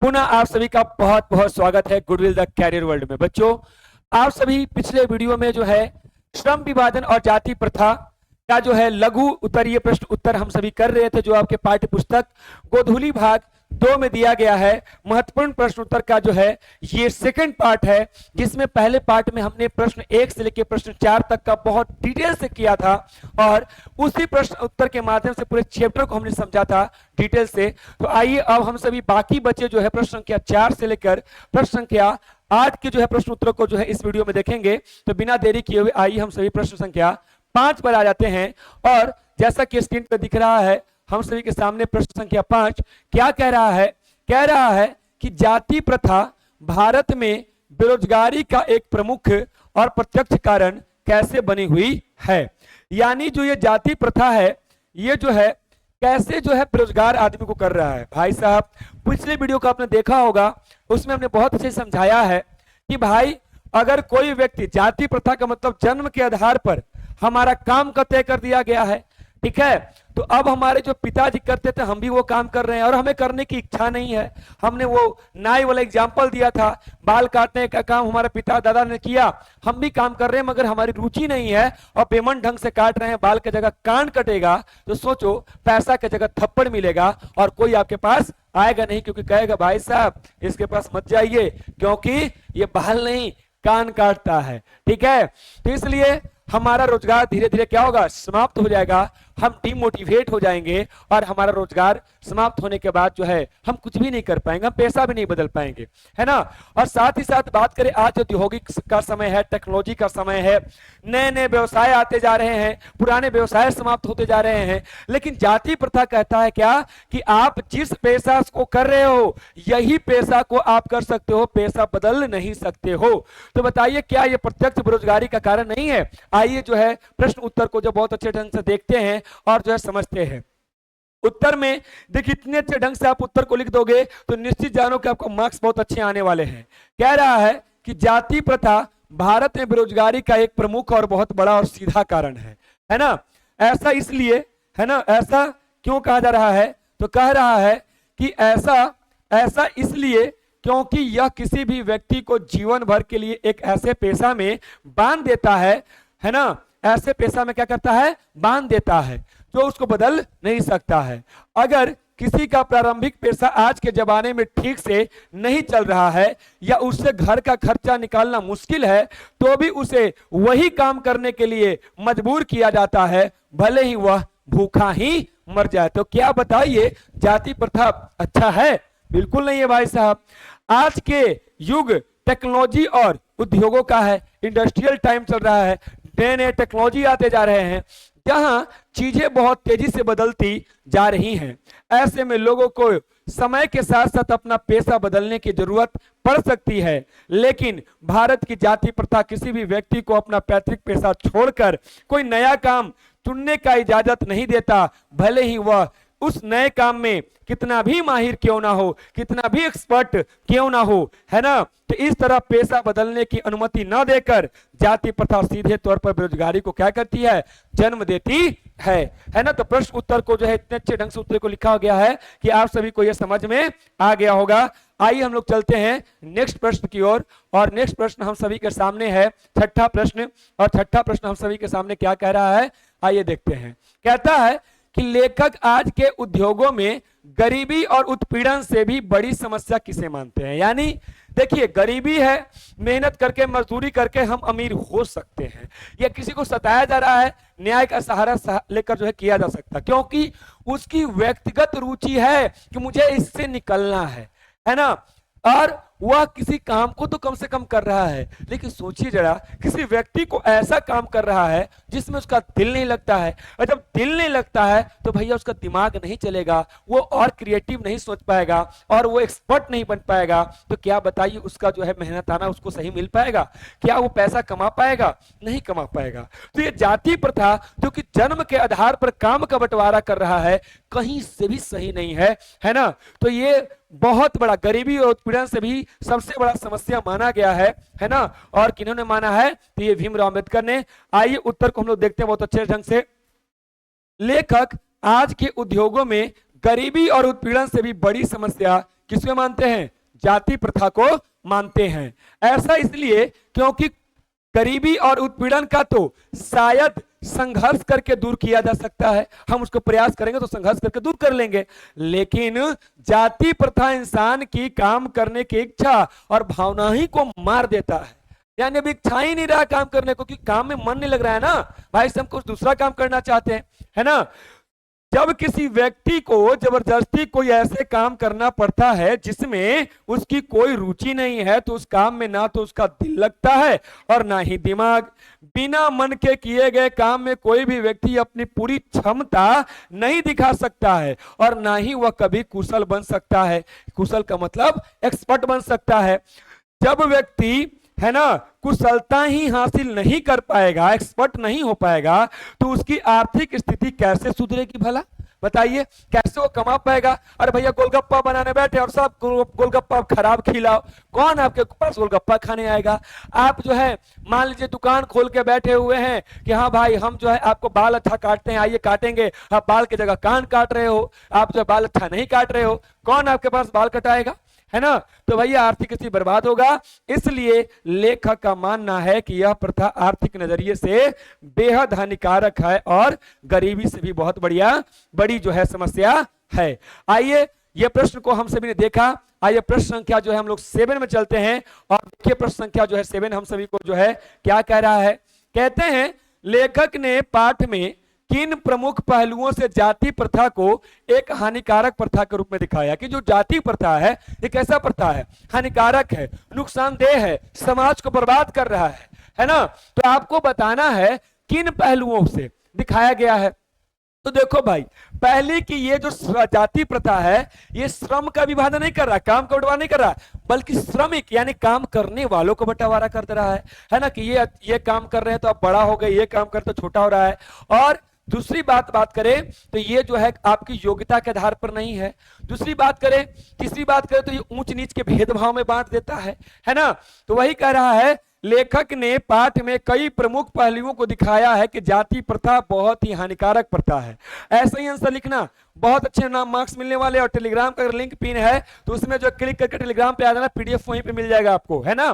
पुनः आप सभी का बहुत बहुत स्वागत है गुडविल द कैरियर वर्ल्ड में। बच्चों, आप सभी पिछले वीडियो में जो है श्रम विभाजन और जाति प्रथा का जो है लघु उत्तरीय प्रश्न उत्तर हम सभी कर रहे थे, जो आपके पाठ्य पुस्तक गोधूली भाग 2 में दिया गया है। महत्वपूर्ण प्रश्न उत्तर का जो है ये सेकंड पार्ट है, जिसमें पहले पार्ट में हमने प्रश्न 1 से लेकर प्रश्न 4 तक का बहुत डिटेल से किया था और उसी प्रश्न उत्तर के माध्यम से पूरे चैप्टर को हमने समझा था डिटेल से। तो आइए अब हम सभी बाकी बचे जो है प्रश्न संख्या 4 से लेकर प्रश्न संख्या 8 के जो है प्रश्न उत्तर को जो है इस वीडियो में देखेंगे। तो बिना देरी किए हुए आइए हम सभी प्रश्न संख्या 5 पर आ जाते हैं। और जैसा कि स्क्रीन पर दिख रहा है हम सभी के सामने प्रश्न संख्या 5 क्या कह रहा है? कह रहा है कि जाति प्रथा भारत में बेरोजगारी का एक प्रमुख और प्रत्यक्ष कारण कैसे बनी हुई है। यानी जो ये जाति प्रथा है ये जो है कैसे जो है बेरोजगार आदमी को कर रहा है। भाई साहब, पिछले वीडियो को आपने देखा होगा, उसमें हमने बहुत अच्छे समझाया है कि भाई अगर कोई व्यक्ति, जाति प्रथा का मतलब जन्म के आधार पर हमारा काम का तय कर दिया गया है, ठीक है। तो अब हमारे जो पिताजी करते थे हम भी वो काम कर रहे हैं और हमें करने की इच्छा नहीं है। हमने वो नाई वाला एग्जाम्पल दिया था, बाल काटने का काम हमारे पिता दादा ने किया, हम भी काम कर रहे हैं मगर हमारी रुचि नहीं है और पेमेंट ढंग से काट रहे हैं। बाल की जगह कान कटेगा तो सोचो पैसा की जगह थप्पड़ मिलेगा और कोई आपके पास आएगा नहीं, क्योंकि कहेगा भाई साहब इसके पास मत जाइए क्योंकि ये बाल नहीं कान काटता है, ठीक है। तो इसलिए हमारा रोजगार धीरे धीरे क्या होगा, समाप्त हो जाएगा, हम डिमोटिवेट हो जाएंगे और हमारा रोजगार समाप्त होने के बाद जो है हम कुछ भी नहीं कर पाएंगे, हम पैसा भी नहीं बदल पाएंगे, है ना। और साथ ही साथ बात करें, आज औद्योगिक का समय है, टेक्नोलॉजी का समय है, नए नए व्यवसाय आते जा रहे हैं, पुराने व्यवसाय समाप्त होते जा रहे हैं। लेकिन जाति प्रथा कहता है क्या कि आप जिस पेशा को कर रहे हो यही पेशा को आप कर सकते हो, पेशा बदल नहीं सकते हो। तो बताइए क्या यह प्रत्यक्ष बेरोजगारी का कारण नहीं है? आइए जो है प्रश्न उत्तर को जो बहुत अच्छे ढंग से देखते हैं और जो है समझते हैं। उत्तर में देखिए इतने अच्छे ढंग से आप उत्तर को लिख दोगे तो निश्चित जानो कि आपको मार्क्स बहुत अच्छे आने वाले हैं। कह रहा है कि जाति प्रथा भारत में बेरोजगारी का एक प्रमुख और बहुत बड़ा और सीधा कारण है ना। ऐसा इसलिए, है ना, ऐसा क्यों कहा जा रहा है? तो कह रहा है कि ऐसा इसलिए क्योंकि यह किसी भी व्यक्ति को जीवन भर के लिए एक ऐसे पेशा में बांध देता है ना, ऐसे पेशा में क्या करता है, बांध देता है जो उसको बदल नहीं सकता है। अगर किसी का प्रारंभिक पेशा आज के जमाने में ठीक से नहीं चल रहा है या उससे घर का खर्चा निकालना मुश्किल है तो भी उसे वही काम करने के लिए मजबूर किया जाता है, भले ही वह भूखा ही मर जाए। तो क्या बताइए जाति प्रथा अच्छा है? बिल्कुल नहीं है भाई साहब। आज के युग टेक्नोलॉजी और उद्योगों का है, इंडस्ट्रियल टाइम चल रहा है, नए नए टेक्नोलॉजी आते जा रहे हैं, जहां चीजें बहुत तेजी से बदलती जा रही हैं। ऐसे में लोगों को समय के साथ साथ अपना पेशा बदलने की जरूरत पड़ सकती है। लेकिन भारत की जाति प्रथा किसी भी व्यक्ति को अपना पैतृक पेशा छोड़कर कोई नया काम चुनने का इजाजत नहीं देता, भले ही वह उस नए काम में कितना भी माहिर क्यों ना हो, कितना भी एक्सपर्ट क्यों ना हो, है ना। तो इस तरह पेशा बदलने की अनुमति न देकर जाति प्रथा सीधे तौर पर बेरोजगारी को क्या करती है, जन्म देती है ना। तो प्रश्न उत्तर को जो है इतने अच्छे ढंग से उत्तर को लिखा गया है कि आप सभी को यह समझ में आ गया होगा। आइए हम लोग चलते हैं नेक्स्ट प्रश्न की ओर। और नेक्स्ट प्रश्न हम सभी के सामने है छठा प्रश्न। और छठा प्रश्न हम सभी के सामने क्या कह रहा है, आइए देखते हैं। कहता है कि लेखक आज के उद्योगों में गरीबी और उत्पीड़न से भी बड़ी समस्या किसे मानते हैं। यानी देखिए गरीबी है, मेहनत करके मजदूरी करके हम अमीर हो सकते हैं, या किसी को सताया जा रहा है, न्याय का सहारा लेकर जो है किया जा सकता है, क्योंकि उसकी व्यक्तिगत रुचि है कि मुझे इससे निकलना है ना। और वह किसी काम को तो कम से कम कर रहा है, लेकिन सोचिए जरा किसी व्यक्ति को ऐसा काम कर रहा है जिसमें उसका दिल नहीं लगता है, और जब दिल नहीं लगता है तो भैया उसका दिमाग नहीं चलेगा, वो और क्रिएटिव नहीं सोच पाएगा और वो एक्सपर्ट नहीं बन पाएगा। तो क्या बताइए उसका जो है मेहनताना उसको सही मिल पाएगा? क्या वो पैसा कमा पाएगा? नहीं कमा पाएगा। तो ये जाति प्रथा जो कि जन्म के आधार पर काम का बंटवारा कर रहा है कहीं से भी सही नहीं है ना। तो ये बहुत बड़ा गरीबी और उत्पीड़न से भी सबसे बड़ा समस्या माना गया है ना। और किन्होंने माना है? तो ये भीमराव अंबेडकर ने। आइए उत्तर को हम लोग देखते हैं बहुत अच्छे ढंग से। लेखक आज के उद्योगों में गरीबी और उत्पीड़न से भी बड़ी समस्या किसमें मानते हैं? जाति प्रथा को मानते हैं। ऐसा इसलिए क्योंकि गरीबी और उत्पीड़न का तो शायद संघर्ष करके दूर किया जा सकता है, हम उसको प्रयास करेंगे तो संघर्ष करके दूर कर लेंगे, लेकिन जाति प्रथा इंसान की काम करने की इच्छा और भावना ही को मार देता है। यानी अभी इच्छा ही नहीं रहा काम करने को, क्योंकि काम में मन नहीं लग रहा है ना भाई, से हम कुछ दूसरा काम करना चाहते हैं, है ना। जब किसी व्यक्ति को जबरदस्ती कोई ऐसे काम करना पड़ता है जिसमें उसकी कोई रुचि नहीं है, तो उस काम में ना तो उसका दिल लगता है और ना ही दिमाग। बिना मन के किए गए काम में कोई भी व्यक्ति अपनी पूरी क्षमता नहीं दिखा सकता है और ना ही वह कभी कुशल बन सकता है। कुशल का मतलब एक्सपर्ट बन सकता है। जब व्यक्ति, है ना, कुशलता ही हासिल नहीं कर पाएगा, एक्सपर्ट नहीं हो पाएगा, तो उसकी आर्थिक स्थिति कैसे सुधरेगी भला? बताइए, कैसे वो कमा पाएगा? अरे भैया गोलगप्पा बनाने बैठे और सब गोलगप्पा खराब खिलाओ, कौन आपके पास गोलगप्पा खाने आएगा? आप जो है मान लीजिए दुकान खोल के बैठे हुए हैं कि हाँ भाई हम जो है आपको बाल अच्छा काटते हैं, आइए काटेंगे, आप बाल की जगह कान काट रहे हो, आप जो बाल अच्छा नहीं काट रहे हो, कौन आपके पास बाल कटाएगा? है ना। तो भैया आर्थिक स्थिति बर्बाद होगा। इसलिए लेखक का मानना है कि यह प्रथा आर्थिक नजरिए से बेहद हानिकारक है और गरीबी से भी बहुत बड़ी जो है समस्या है। आइए यह प्रश्न को हम सभी ने देखा। आइए प्रश्न संख्या जो है हम लोग 7 में चलते हैं और देखिए प्रश्न संख्या जो है 7 हम सभी को जो है क्या कह रहा है। कहते हैं लेखक ने पाठ में किन प्रमुख पहलुओं से जाति प्रथा को एक हानिकारक प्रथा के रूप में दिखाया कि जो जाति प्रथा है ये कैसा प्रथा है? हानिकारक है, नुकसानदेह है, समाज को बर्बाद कर रहा है ना। तो आपको बताना है किन पहलुओं से दिखाया गया है। तो देखो भाई, पहले की ये जो जाति प्रथा है ये श्रम का विभाजन नहीं कर रहा, काम का बंटवारा नहीं कर रहा, बल्कि श्रमिक यानी काम करने वालों को बंटवारा कर दे रहा है ना, कि ये काम कर रहे हैं तो अब बड़ा हो गए, ये काम कर तो छोटा हो रहा है। और दूसरी बात करें तो ये जो है आपकी योग्यता के आधार पर नहीं है। तीसरी बात करें तो ये ऊंच नीच के भेदभाव में बांट देता है ना। तो वही कह रहा है लेखक ने पाठ में कई प्रमुख पहलुओं को दिखाया है कि जाति प्रथा बहुत ही हानिकारक प्रथा है। ऐसा ही आंसर लिखना, बहुत अच्छे नाम मार्क्स मिलने वाले। और टेलीग्राम का लिंक पिन है तो उसमें जो क्लिक करके टेलीग्राम पे आ जाना, पीडीएफ वहीं पे मिल जाएगा आपको, है ना।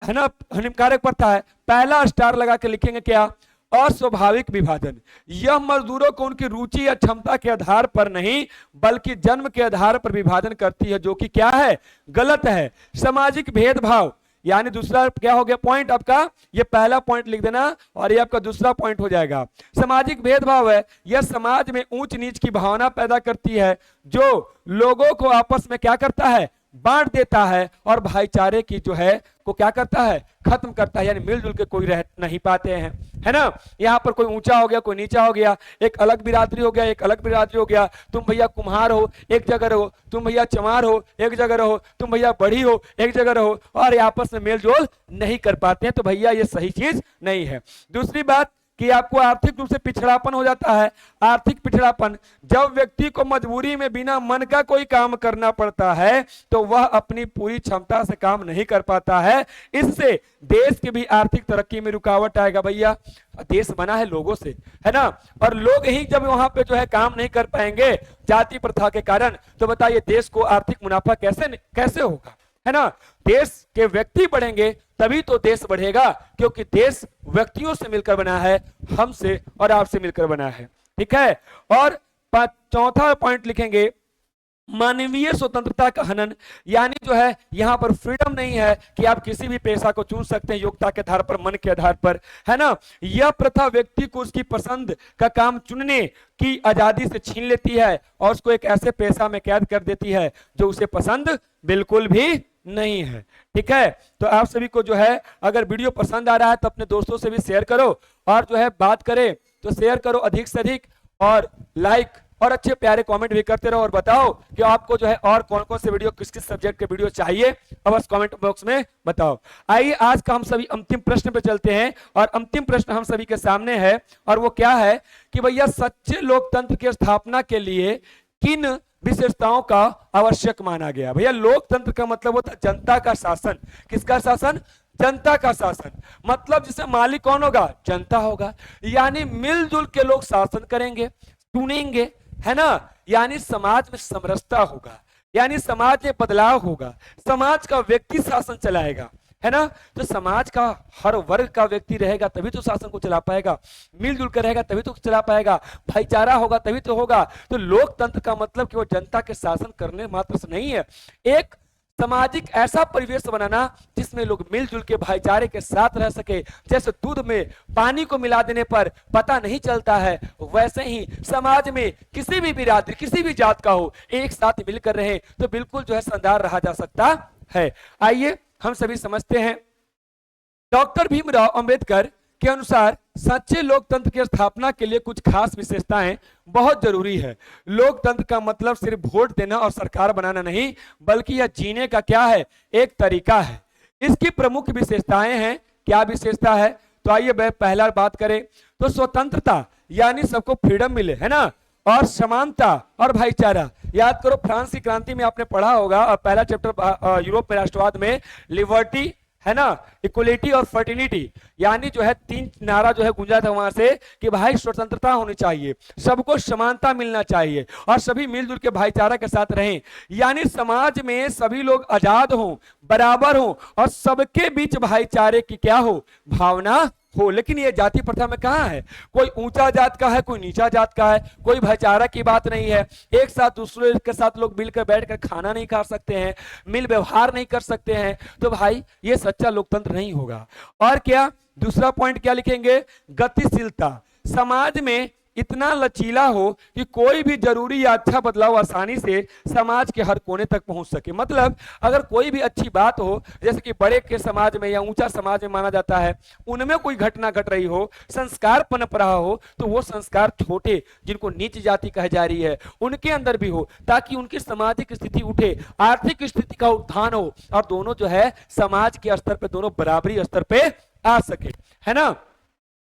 हानिकारक प्रथा है। पहला स्टार लगा के लिखेंगे क्या? अस्वाभाविक विभाजन। यह मजदूरों को उनकी रुचि या क्षमता के आधार पर नहीं बल्कि जन्म के आधार पर विभाजन करती है, जो कि क्या है? गलत है। सामाजिक भेदभाव, यानी दूसरा क्या हो गया पॉइंट आपका? ये पहला पॉइंट लिख देना और ये आपका दूसरा पॉइंट हो जाएगा। सामाजिक भेदभाव है, यह समाज में ऊंच नीच की भावना पैदा करती है जो लोगों को आपस में क्या करता है? बांट देता है और भाईचारे की जो है को क्या करता है? खत्म करता है। यानी मिलजुल के कोई रह नहीं पाते हैं, है ना। यहाँ पर कोई ऊंचा हो गया, कोई नीचा हो गया, एक अलग बिरादरी हो गया, एक अलग बिरादरी हो गया। तुम भैया कुम्हार हो एक जगह रहो, तुम भैया चमार हो एक जगह रहो, तुम भैया बड़ी हो एक जगह रहो, और आपस में मेलजोल नहीं कर पाते हैं। तो भैया ये सही चीज नहीं है। दूसरी बात कि आपको आर्थिक रूप से पिछड़ापन हो जाता है। आर्थिक पिछड़ापन, जब व्यक्ति को मजबूरी में बिना मन का कोई काम करना पड़ता है तो वह अपनी पूरी क्षमता से काम नहीं कर पाता है। इससे देश की भी आर्थिक तरक्की में रुकावट आएगा। भैया देश बना है लोगों से, है ना, और लोग ही जब वहां पे जो है काम नहीं कर पाएंगे जाति प्रथा के कारण, तो बताइए देश को आर्थिक मुनाफा कैसे होगा, है ना। देश के व्यक्ति बढ़ेंगे तभी तो देश बढ़ेगा, क्योंकि देश व्यक्तियों से मिलकर बना है, हमसे और आपसे मिलकर बना है। ठीक है। और चौथा पॉइंट लिखेंगे मानवीय स्वतंत्रता का हनन। यानी जो है यहां पर फ्रीडम नहीं है कि आप किसी भी पेशा को चुन सकते हैं योग्यता के आधार पर, मन के आधार पर, है ना। यह प्रथा व्यक्ति को उसकी पसंद का काम चुनने की आजादी से छीन लेती है और उसको एक ऐसे पेशा में कैद कर देती है जो उसे पसंद बिल्कुल भी नहीं है। ठीक है। तो आप सभी को जो है अगर वीडियो पसंद आ रहा है तो अपने दोस्तों से भी शेयर करो, और जो है बात करें तो शेयर करो अधिक से अधिक, और लाइक और अच्छे प्यारे कमेंट भी करते रहो, और बताओ कि आपको जो है और कौन कौन से वीडियो किस किस सब्जेक्ट के वीडियो चाहिए, अब बस कमेंट बॉक्स में बताओ। आइए आज का हम सभी अंतिम प्रश्न पे चलते हैं, और अंतिम प्रश्न हम सभी के सामने है, और वो क्या है कि भैया सच्चे लोकतंत्र की स्थापना के लिए किन विशेषताओं का आवश्यक माना गया। भैया लोकतंत्र का मतलब होता है जनता का शासन। किसका शासन? जनता का शासन। मतलब जिसे मालिक कौन होगा? जनता होगा। यानी मिलजुल के लोग शासन करेंगे, चुनेंगे, है ना। यानी समाज में समरसता होगा, यानी समाज में बदलाव होगा, समाज का व्यक्ति शासन चलाएगा, है ना। तो समाज का हर वर्ग का व्यक्ति रहेगा तभी तो शासन को चला पाएगा, मिलजुल कर रहेगा तभी तो चला पाएगा, भाईचारा होगा तभी तो होगा। तो लोकतंत्र का मतलब केवल जनता के शासन करने मात्र से नहीं है, एक सामाजिक ऐसा परिवेश बनाना जिसमें लोग मिलजुल के भाईचारे के साथ रह सके। जैसे दूध में पानी को मिला देने पर पता नहीं चलता है, वैसे ही समाज में किसी भी बिरादरी किसी भी जात का हो, एक साथ मिलकर रहे तो बिल्कुल जो है शानदार रहा जा सकता है। आइए हम सभी समझते हैं, डॉक्टर भीमराव अंबेडकर के अनुसार सच्चे लोकतंत्र की स्थापना के लिए कुछ खास विशेषताएं बहुत जरूरी है। लोकतंत्र का मतलब सिर्फ वोट देना और सरकार बनाना नहीं, बल्कि यह जीने का क्या है, एक तरीका है। इसकी प्रमुख विशेषताएं हैं। क्या विशेषता है, तो आइए पहला बात करें तो स्वतंत्रता, यानी सबको फ्रीडम मिले, है ना, और समानता और भाईचारा। याद करो फ्रांस की क्रांति में आपने पढ़ा होगा, और पहला चैप्टर यूरोप में राष्ट्रवाद में लिबर्टी, है ना, इक्वलिटी और फर्टिनिटी, यानी जो है 3 नारा जो है गूंजा था वहां से कि भाई स्वतंत्रता होनी चाहिए, सबको समानता मिलना चाहिए और सभी मिलजुल के भाईचारा के साथ रहें। यानी समाज में सभी लोग आजाद हों, बराबर हों और सबके बीच भाईचारे की क्या हो, भावना हो। लेकिन ये जाति प्रथा में कहां है, कोई ऊंचा जात का है, कोई नीचा जात का है, कोई भाईचारा की बात नहीं है। एक साथ दूसरे के साथ लोग मिलकर बैठकर खाना नहीं खा सकते हैं, मिल व्यवहार नहीं कर सकते हैं, तो भाई ये सच्चा लोकतंत्र नहीं होगा। और क्या दूसरा पॉइंट क्या लिखेंगे, गतिशीलता, समाज में इतना लचीला हो कि कोई भी जरूरी या अच्छा बदलाव आसानी से समाज के हर कोने तक पहुंच सके। मतलब अगर कोई भी अच्छी बात हो, जैसे कि बड़े के समाज में या ऊंचा समाज में माना जाता है, उनमें कोई घटना घट रही हो, संस्कार पनप रहा हो, तो वो संस्कार छोटे जिनको नीच जाति कही जा रही है उनके अंदर भी हो, ताकि उनकी सामाजिक स्थिति उठे, आर्थिक स्थिति का उत्थान हो और दोनों जो है समाज के स्तर पे दोनों बराबरी स्तर पे आ सके, है ना।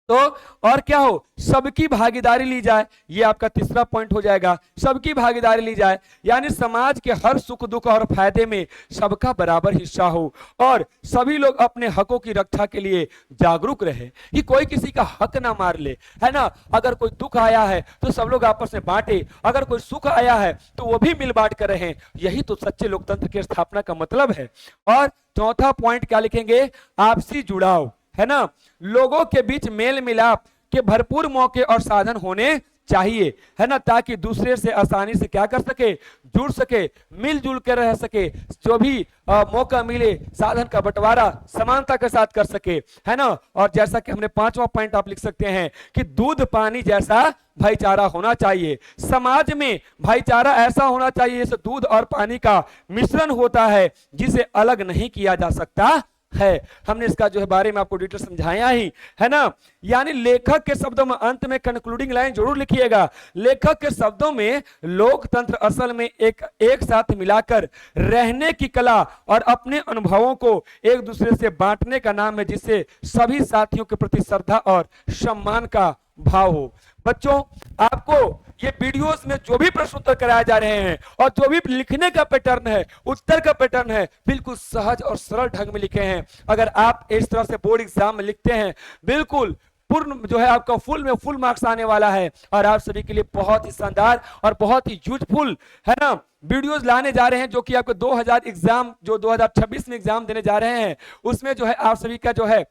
तो और क्या हो, सबकी भागीदारी ली जाए, ये आपका तीसरा पॉइंट हो जाएगा, सबकी भागीदारी ली जाए, यानी समाज के हर सुख दुख और फायदे में सबका बराबर हिस्सा हो और सभी लोग अपने हकों की रक्षा के लिए जागरूक रहे कि कोई किसी का हक ना मार ले, है ना। अगर कोई दुख आया है तो सब लोग आपस में बांटे, अगर कोई सुख आया है तो वो भी मिल बांट कर रहे, यही तो सच्चे लोकतंत्र की स्थापना का मतलब है। और चौथा पॉइंट क्या लिखेंगे, आपसी जुड़ाव, है ना, लोगों के बीच मेल मिलाप के भरपूर मौके और साधन होने चाहिए, है ना, ताकि दूसरे से आसानी से क्या कर सके, जुड़ सके, मिलजुल कर रह सके, जो भी मौका मिले साधन का बंटवारा समानता के साथ कर सके, है ना। और जैसा कि हमने 5वां पॉइंट आप लिख सकते हैं कि दूध पानी जैसा भाईचारा होना चाहिए। समाज में भाईचारा ऐसा होना चाहिए जैसे दूध और पानी का मिश्रण होता है, जिसे अलग नहीं किया जा सकता है। हमने इसका जो है बारे में आपको डिटेल समझाया ही, है ना। यानी लेखक के शब्दों में अंत में कंक्लूडिंग लाइन जरूर लिखिएगा। लेखक के शब्दों में लोकतंत्र असल में एक साथ मिलाकर रहने की कला और अपने अनुभवों को एक दूसरे से बांटने का नाम है, जिससे सभी साथियों के प्रति श्रद्धा और सम्मान का भाव हो। बच्चों, आपको ये वीडियोस में जो भी प्रश्न उत्तर कराए जा रहे हैं और जो भी लिखने का पैटर्न है, उत्तर का पैटर्न है, बिल्कुल सहज और सरल ढंग में लिखे हैं। अगर आप इस तरह से बोर्ड एग्जाम में लिखते हैं, बिल्कुल पूर्ण जो है आपका फुल में फुल मार्क्स आने वाला है और आप सभी के लिए बहुत ही शानदार और बहुत ही यूजफुल, है ना, वीडियोस लाने जा रहे हैं, जो कि आपको 2026 में एग्जाम देने जा रहे हैं, उसमें जो है आप सभी का जो है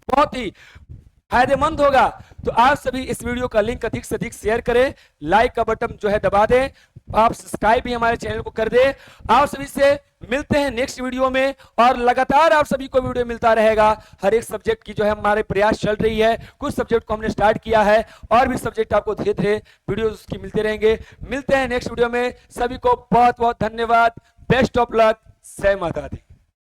बहुत ही फायदेमंद होगा। तो आप सभी इस वीडियो का लिंक अधिक से अधिक शेयर करें, लाइक का बटन जो है दबा दें, आप सब्सक्राइब भी हमारे चैनल को कर दें। आप सभी से मिलते हैं नेक्स्ट वीडियो में और लगातार आप सभी को वीडियो मिलता रहेगा। हर एक सब्जेक्ट की जो है हमारे प्रयास चल रही है, कुछ सब्जेक्ट को हमने स्टार्ट किया है और भी सब्जेक्ट आपको धीरे धीरे वीडियो की मिलते रहेंगे। मिलते हैं नेक्स्ट वीडियो में, सभी को बहुत बहुत धन्यवाद, बेस्ट ऑफ लक, जय माता दी।